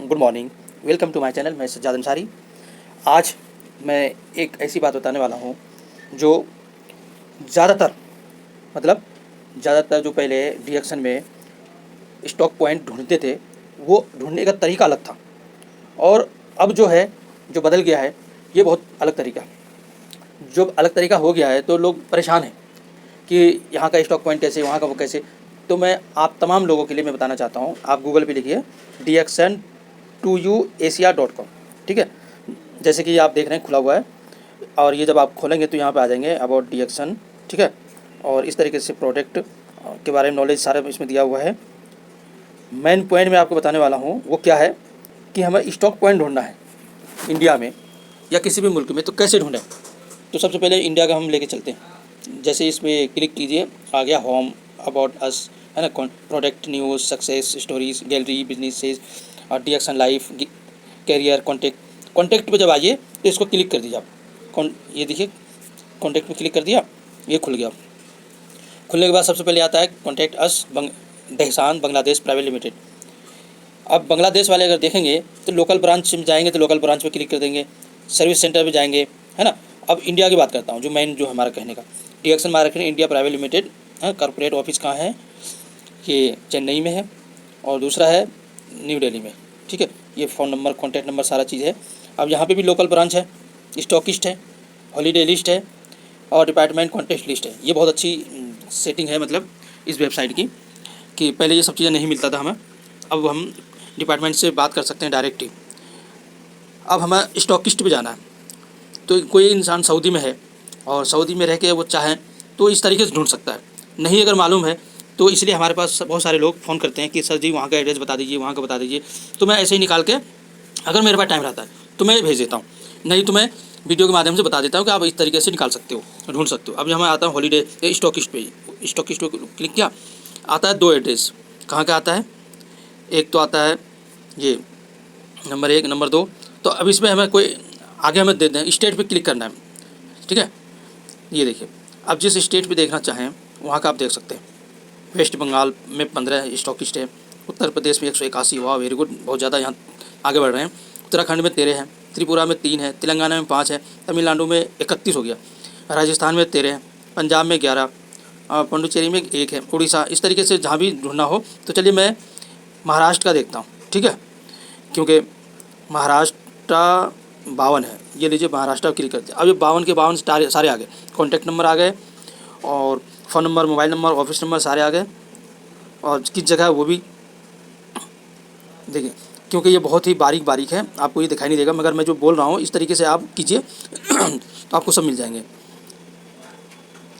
Good morning, welcome to my channel. मैं सज्जाद अंसारी। आज मैं एक ऐसी बात बताने वाला हूँ जो ज़्यादातर मतलब ज़्यादातर जो पहले डीएक्शन में स्टॉक पॉइंट ढूंढते थे, वो ढूंढने का तरीका अलग था। और अब जो है, जो बदल गया है, ये बहुत अलग तरीका है। जो अलग तरीका हो गया है तो लोग परेशान हैं कि यहाँ का स्टॉक पॉइंट कैसे, वहाँ का वो कैसे। तो मैं आप तमाम लोगों के लिए मैं बताना चाहता हूँ। आप गूगल पे लिखिए dxn2uasia.com, ठीक है। जैसे कि आप देख रहे हैं खुला हुआ है, और ये जब आप खोलेंगे तो यहाँ पे आ जाएंगे अबाउट डीएक्सन, ठीक है। और इस तरीके से प्रोडक्ट के बारे में नॉलेज सारा इसमें दिया हुआ है। मेन पॉइंट मैं आपको बताने वाला हूँ वो क्या है कि हमें स्टॉक पॉइंट ढूंढना है इंडिया में या किसी भी मुल्क में, तो कैसे ढूंढें। तो सबसे पहले इंडिया का हम लेके चलते हैं। जैसे इसमें क्लिक कीजिए, आ गया होम, अबाउट अस, है ना, product, news, success stories, gallery, businesses और डीएक्शन लाइफ, कैरियर, कॉन्टैक्ट पे जब आइए तो इसको क्लिक कर दीजिए आप। ये देखिए, कॉन्टैक्ट पे क्लिक कर दिया, ये खुल गया। खुलने के बाद सबसे पहले आता है कॉन्टैक्ट अस दहसान बांग्लादेश प्राइवेट लिमिटेड। अब बांग्लादेश वाले अगर देखेंगे तो लोकल ब्रांच में जाएंगे तो लोकल ब्रांच पे क्लिक कर देंगे, सर्विस सेंटर पे जाएंगे, है ना। अब इंडिया की बात करता हूँ, जो मेन जो हमारा कहने का डीएक्शन मार्केट इंडिया प्राइवेट लिमिटेड है। कॉर्पोरेट ऑफिस कहाँ है? ये चेन्नई में है, और दूसरा है न्यू दिल्ली में, ठीक है। ये फ़ोन नंबर, कॉन्टैक्ट नंबर, सारा चीज़ है। अब यहाँ पे भी लोकल ब्रांच है, स्टॉकिस्ट है, हॉलीडे लिस्ट है और डिपार्टमेंट कॉन्टेस्ट लिस्ट है। ये बहुत अच्छी सेटिंग है मतलब इस वेबसाइट की, कि पहले ये सब चीज़ें नहीं मिलता था हमें। अब हम डिपार्टमेंट से बात कर सकते हैं डायरेक्ट ही। अब हमें स्टॉकिस्ट पे जाना है, तो कोई इंसान सऊदी में है और सऊदी में रह के वो चाहे तो इस तरीके से ढूंढ सकता है। नहीं अगर मालूम है तो इसलिए हमारे पास बहुत सारे लोग फ़ोन करते हैं कि सर जी वहाँ का एड्रेस बता दीजिए, वहाँ का बता दीजिए। तो मैं ऐसे ही निकाल के, अगर मेरे पास टाइम रहता है तो मैं भेज देता हूँ, नहीं तो मैं वीडियो के माध्यम से बता देता हूँ कि आप इस तरीके से निकाल सकते हो, ढूंढ सकते हो। अब यहाँ मैं आता हूँ हॉलीडे स्टॉकिस्ट पे, स्टॉकिस्ट पे क्लिक किया, आता है 2 एड्रेस। कहाँ का आता है? एक तो आता है ये नंबर 1, नंबर 2। तो अब इसमें हमें कोई आगे हमें दे दें, स्टेट पे क्लिक करना है, ठीक है। ये देखिए, अब जिस स्टेट पे देखना चाहें वहाँ का आप देख सकते हैं। वेस्ट बंगाल में 15 स्टॉकिस्ट है, उत्तर प्रदेश में 181, वाह वेरी गुड, बहुत ज़्यादा यहाँ आगे बढ़ रहे हैं। उत्तराखंड में 13 है, त्रिपुरा में 3 है, तेलंगाना में 5 है, तमिलनाडु में 31 हो गया, राजस्थान में 13 है, पंजाब में 11 और पुडुचेरी में 1 है, उड़ीसा। इस तरीके से जहाँ भी ढूंढना हो तो चलिए मैं महाराष्ट्र का देखता हूँ, ठीक है, क्योंकि महाराष्ट्र 52 है। ये लीजिए, महाराष्ट्र क्लिक कर दिया। अब ये 52 के 52 सारे आ गए, कॉन्टैक्ट नंबर आ गए और phone number, mobile number, office number सारे आ गए, और किस जगह है वो भी देखिए। क्योंकि ये बहुत ही बारीक बारीक है, आपको ये दिखाई नहीं देगा, मगर मैं जो बोल रहा हूँ इस तरीके से आप कीजिए तो आपको सब मिल जाएंगे।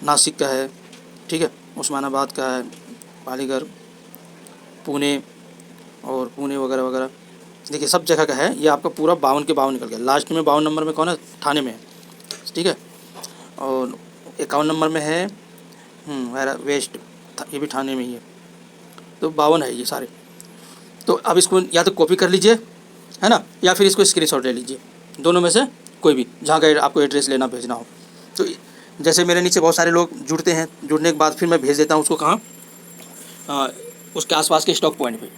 नासिक का है, ठीक है, उस्मानाबाद का है, पालीगढ़, पुणे और पुणे वगैरह वगैरह, देखिए सब जगह का है। ये आपका पूरा 52 के 52 निकल गया। लास्ट में 52 नंबर में कौन है? थाने में है, ठीक है। और 51 नंबर में है वेस्ट, ये भी थाने में ही है। तो 52 है ये सारे। तो अब इसको या तो कॉपी कर लीजिए, है ना, या फिर इसको स्क्रीनशॉट ले लीजिए, दोनों में से कोई भी, जहाँ का आपको एड्रेस लेना भेजना हो। तो जैसे मेरे नीचे बहुत सारे लोग जुड़ते हैं, जुड़ने के बाद फिर मैं भेज देता हूँ उसको कहाँ, उसके आसपास के स्टॉक पॉइंट पे।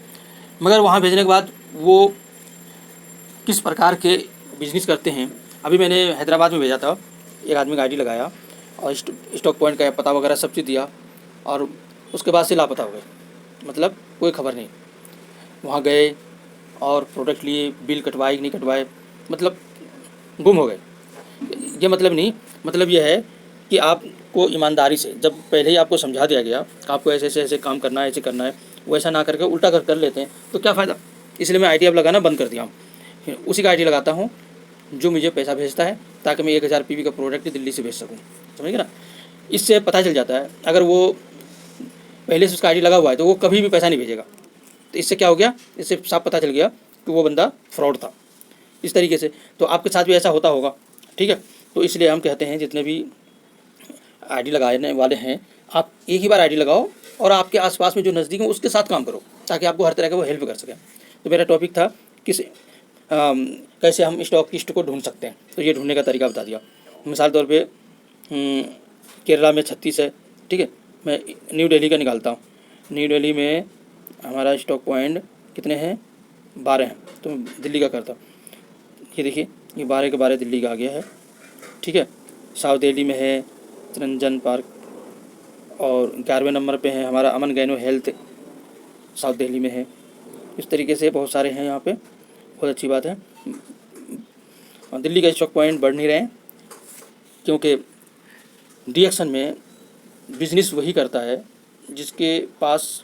मगर वहाँ भेजने के बाद वो किस प्रकार के बिजनेस करते हैं। अभी मैंने हैदराबाद में भेजा था, एक आदमी का आईडी लगाया और स्टॉक पॉइंट का पता वगैरह सब चीज़ दिया, और उसके बाद से लापता हो गए, मतलब कोई खबर नहीं। वहाँ गए और प्रोडक्ट लिए, बिल कटवाए कि नहीं कटवाए, मतलब गुम हो गए। ये मतलब नहीं, मतलब ये है कि आपको ईमानदारी से, जब पहले ही आपको समझा दिया गया कि आपको ऐसे ऐसे ऐसे काम करना है, ऐसे करना है, वैसा ना करके उल्टा कर लेते हैं तो क्या फ़ायदा। इसलिए मैं आईडी अब लगाना बंद कर दिया हूँ। फिर उसी का आईडी लगाता हूँ जो मुझे पैसा भेजता है, ताकि मैं 1000 पीवी का प्रोडक्ट दिल्ली से भेज सकूँ, समझ गए ना। इससे पता चल जाता है, अगर वो पहले से उसका आईडी लगा हुआ है तो वो कभी भी पैसा नहीं भेजेगा। तो इससे क्या हो गया, इससे साफ पता चल गया कि वो बंदा फ्रॉड था। इस तरीके से तो आपके साथ भी ऐसा होता होगा, ठीक है। तो इसलिए हम कहते हैं जितने भी आईडी लगाने वाले हैं, आप एक ही बार आईडी लगाओ और आपके आसपास में जो नज़दीक है उसके साथ काम करो, ताकि आपको हर तरह का वो हेल्प कर सके। तो मेरा टॉपिक था किस कैसे हम स्टॉकिस्ट को ढूंढ सकते हैं, तो ये ढूंढने का तरीका बता दिया। मिसाल तौर पे केरला में 36 है, ठीक है। मैं न्यू दिल्ली का निकालता हूँ। न्यू दिल्ली में हमारा स्टॉक पॉइंट कितने हैं? 12 हैं, तो मैं दिल्ली का करता हूँ। ये देखिए, ये 12 के 12 दिल्ली का आ गया है, ठीक है। साउथ दिल्ली में है चिरंजन पार्क, और 11वें नंबर पे है हमारा अमन गैनो हेल्थ, साउथ दिल्ली में है। इस तरीके से बहुत सारे हैं यहाँ पे, बहुत अच्छी बात है। और दिल्ली का स्टॉक पॉइंट बढ़ नहीं रहे हैं, क्योंकि डीएक्शन में बिजनेस वही करता है जिसके पास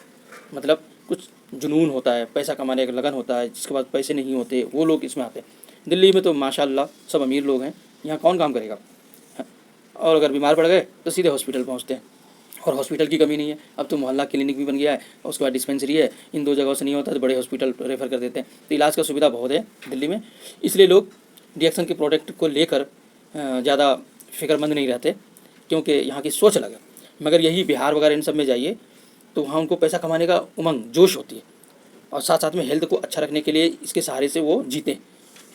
मतलब कुछ जुनून होता है, पैसा कमाने का लगन होता है। जिसके पास पैसे नहीं होते वो लोग इसमें आते हैं। दिल्ली में तो माशाल्लाह सब अमीर लोग हैं, यहाँ कौन काम करेगा, और अगर बीमार पड़ गए तो सीधे हॉस्पिटल पहुँचते हैं, और हॉस्पिटल की कमी नहीं है। अब तो मोहल्ला क्लिनिक भी बन गया है, और उसके बाद डिस्पेंसरी है। इन दो जगहों से नहीं होता तो बड़े हॉस्पिटल रेफ़र कर देते हैं। तो इलाज का सुविधा बहुत है दिल्ली में, इसलिए लोग डीएक्शन के प्रोडक्ट को लेकर ज़्यादा फिक्रमंद नहीं रहते, क्योंकि यहाँ की सोच अलग है। मगर यही बिहार वगैरह इन सब में जाइए तो वहाँ उनको पैसा कमाने का उमंग जोश होती है, और साथ साथ में हेल्थ को अच्छा रखने के लिए इसके सहारे से वो जीते,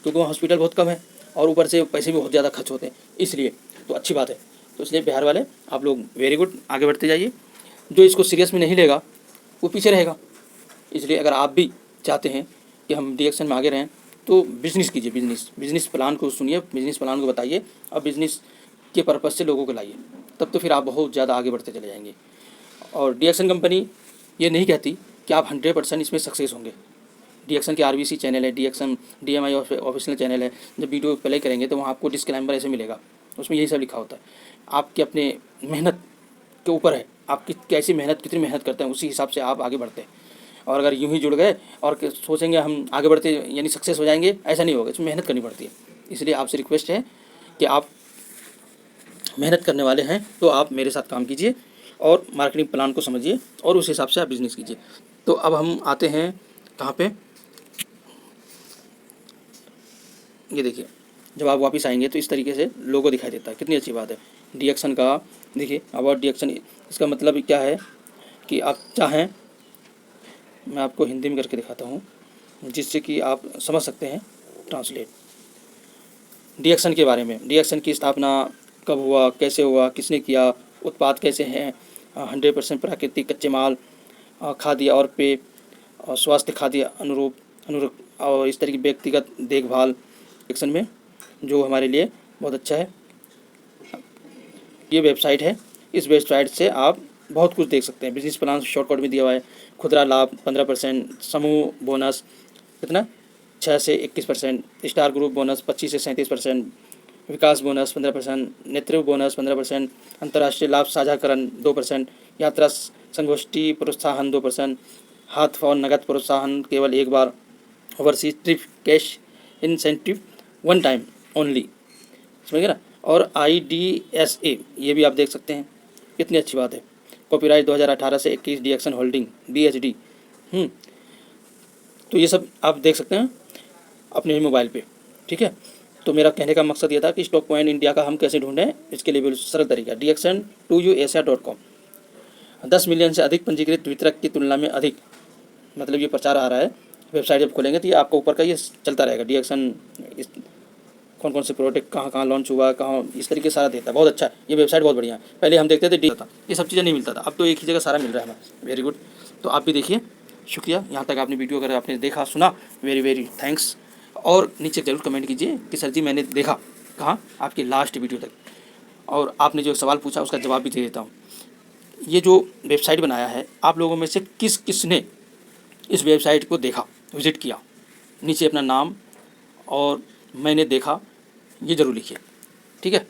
क्योंकि वहाँ हॉस्पिटल बहुत कम है और ऊपर से पैसे भी बहुत ज़्यादा खर्च होते हैं, इसलिए तो अच्छी बात है। तो इसलिए बिहार वाले आप लोग वेरी गुड, आगे बढ़ते जाइए। जो इसको सीरियस में नहीं लेगा वो पीछे रहेगा। इसलिए अगर आप भी चाहते हैं कि हम डीएक्शन में आगे रहें तो बिज़नेस कीजिए, बिज़नेस प्लान को सुनिए, बिज़नेस प्लान को बताइए, और बिज़नेस के पर्पज़ से लोगों को लाइए, तब तो फिर आप बहुत ज़्यादा आगे बढ़ते चले जाएंगे। और डीएक्शन कंपनी ये नहीं कहती कि आप 100% इसमें सक्सेस होंगे। डीएक्शन के आरबीसी चैनल है, डीएक्शन डीएमआई ऑफिशियल चैनल है। जब वीडियो प्ले करेंगे तो वहाँ आपको डिस्क्लेमर ऐसे मिलेगा, उसमें यही सब लिखा होता है। आपके अपने मेहनत के ऊपर है, आपकी कैसी मेहनत, कितनी मेहनत करते हैं, उसी हिसाब से आप आगे बढ़ते हैं। और अगर यूं ही जुड़ गए और सोचेंगे हम आगे बढ़ते यानी सक्सेस हो जाएंगे, ऐसा नहीं होगा। इसमें मेहनत करनी पड़ती है। इसलिए आपसे रिक्वेस्ट है कि आप मेहनत करने वाले हैं तो आप मेरे साथ काम कीजिए और मार्केटिंग प्लान को समझिए और उस हिसाब से आप बिज़नेस कीजिए। तो अब हम आते हैं कहाँ पे, ये देखिए, जब आप वापस आएंगे तो इस तरीके से लोगो दिखाई देता है। कितनी अच्छी बात है। डीएक्शन का देखिए, अबाउट डीएक्शन, इसका मतलब क्या है कि आप चाहें, मैं आपको हिंदी में करके दिखाता हूँ जिससे कि आप समझ सकते हैं ट्रांसलेट डीएक्शन के बारे में। डीएक्शन की स्थापना कब हुआ, कैसे हुआ, किसने किया, उत्पाद कैसे हैं, 100% प्राकृतिक कच्चे माल, खाद्य और पेय, और स्वास्थ्य खाद्य अनुरूप और इस तरह की व्यक्तिगत देखभाल डीएक्शन में, जो हमारे लिए बहुत अच्छा है। ये वेबसाइट है, इस वेबसाइट से आप बहुत कुछ देख सकते हैं। बिजनेस प्लान शॉर्टकट में दिया हुआ है। खुदरा लाभ 15%, समूह बोनस कितना 6 से 21%, स्टार ग्रुप बोनस 25 से 37%, विकास बोनस 15%, नेतृत्व बोनस 15%, अंतर्राष्ट्रीय लाभ साझाकरण 2%, यात्रा संगोष्ठी प्रोत्साहन 2%, हाथ और नगद प्रोत्साहन केवल एक बार, overseas trip cash incentive 1 time only, समझिए ना। और IDSA ये भी आप देख सकते हैं, कितनी अच्छी बात है। कॉपीराइट 2018 से 21 डीएक्शन होल्डिंग BHD। तो ये सब आप देख सकते हैं अपने ही मोबाइल पे, ठीक है। तो मेरा कहने का मकसद ये था कि स्टॉक पॉइंट इंडिया का हम कैसे ढूंढें, इसके लिए बिल्कुल सरल तरीका, dxn2uasia.com। 10 मिलियन से अधिक पंजीकृत वितरक की तुलना में अधिक, मतलब ये प्रचार आ रहा है। वेबसाइट जब खोलेंगे तो ये आपको ऊपर का ये चलता रहेगा, डीएक्शन कौन कौन से प्रोडक्ट कहाँ कहाँ लॉन्च हुआ, कहाँ, इस तरीके सारा देता है। बहुत अच्छा है ये वेबसाइट, बहुत बढ़िया है। पहले हम देखते थे डी था, ये सब चीज़ें नहीं मिलता था, अब तो एक ही जगह सारा मिल रहा है हमें। Very good. तो आप भी देखिए, शुक्रिया यहाँ तक आपने वीडियो अगर आपने देखा सुना, वेरी थैंक्स। और नीचे ज़रूर कमेंट कीजिए कि सर जी मैंने देखा कहाँ, आपकी लास्ट वीडियो तक, और आपने जो सवाल पूछा उसका जवाब भी दे देता हूँ। ये जो वेबसाइट बनाया है, आप लोगों में से किसने इस वेबसाइट को देखा, विज़िट किया, नीचे अपना नाम और मैंने देखा ये ज़रूर लिखिए, ठीक है।